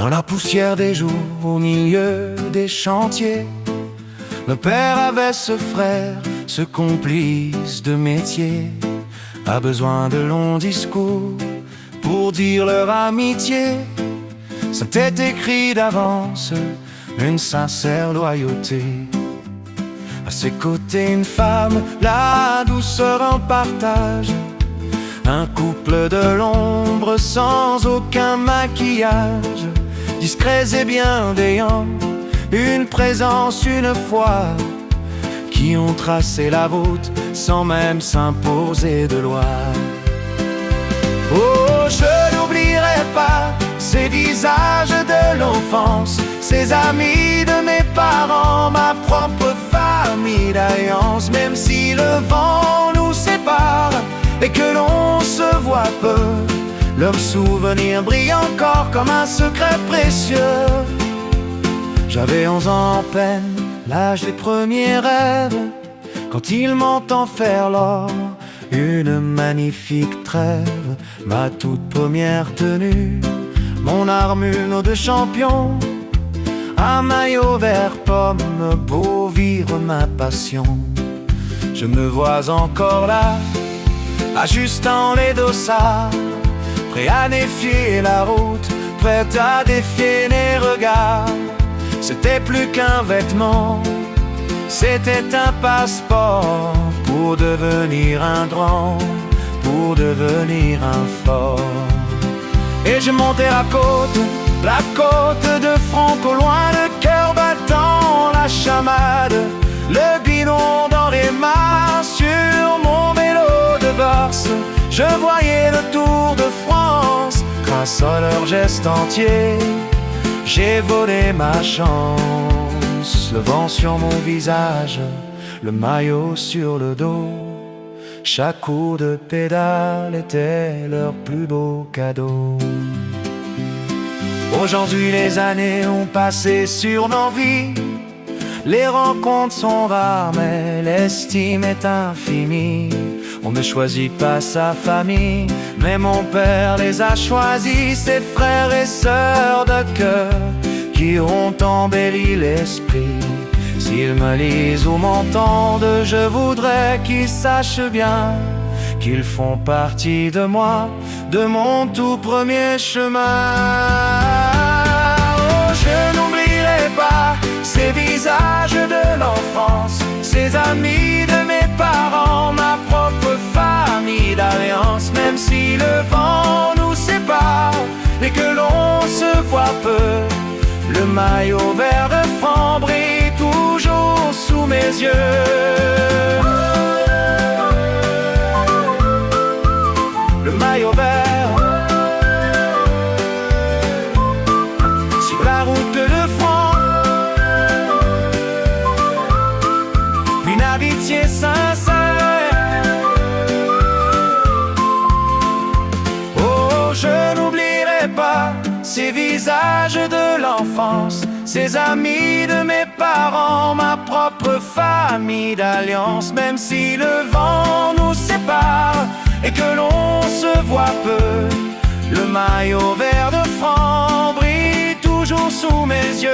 Dans la poussière des jours, au milieu des chantiers, le père avait ce frère, ce complice de métier, a besoin de longs discours pour dire leur amitié. C'était écrit d'avance, une sincère loyauté. À ses côtés une femme, la douceur en partage. Un couple de l'ombre sans aucun maquillage, discrets et bienveillants, une présence, une foi, qui ont tracé la route sans même s'imposer de loi. Oh, je n'oublierai pas ces visages de l'enfance, ces amis de mes parents, ma propre famille d'alliance. Même si le vent nous sépare et que l'on se voit peu, leurs souvenirs brillent encore comme un secret précieux. J'avais 11 ans en peine, l'âge des premiers rêves, quand il m'entend faire l'or, une magnifique trêve. Ma toute première tenue, mon armure de champion, un maillot vert pomme pour vivre ma passion. Je me vois encore là, ajustant les dossards, prêt à défier la route, prêt à défier les regards. C'était plus qu'un vêtement, c'était un passeport pour devenir un grand, pour devenir un fort. Et je montais la côte de Franck au loin, le cœur battant la chamade, le bidon dans les mains, sur mon vélo de Barse. Je voyais le Tour de France, grâce à leur geste entier, j'ai volé ma chance. Le vent sur mon visage, le maillot sur le dos, chaque coup de pédale était leur plus beau cadeau. Aujourd'hui les années ont passé sur nos vies, les rencontres sont rares mais l'estime est infinie. On ne choisit pas sa famille, mais mon père les a choisis, ses frères et sœurs de cœur qui ont embelli l'esprit. S'ils me lisent ou m'entendent, je voudrais qu'ils sachent bien qu'ils font partie de moi, de mon tout premier chemin. Oh, je n'oublierai pas ces visages de l'enfance, ces amis de mes parents, ma propre famille d'alliance. Même si le vent nous sépare et que l'on se voit peu, le maillot vert de franc brille toujours sous mes yeux. Le maillot vert sur la route de franc, une amitié sincère. Oh, je n'oublierai pas ces visages de l'enfance, ces amis de mes parents, ma propre famille d'alliance. Même si le vent nous sépare et que l'on se voit peu, le maillot vert de franc brille toujours sous mes yeux.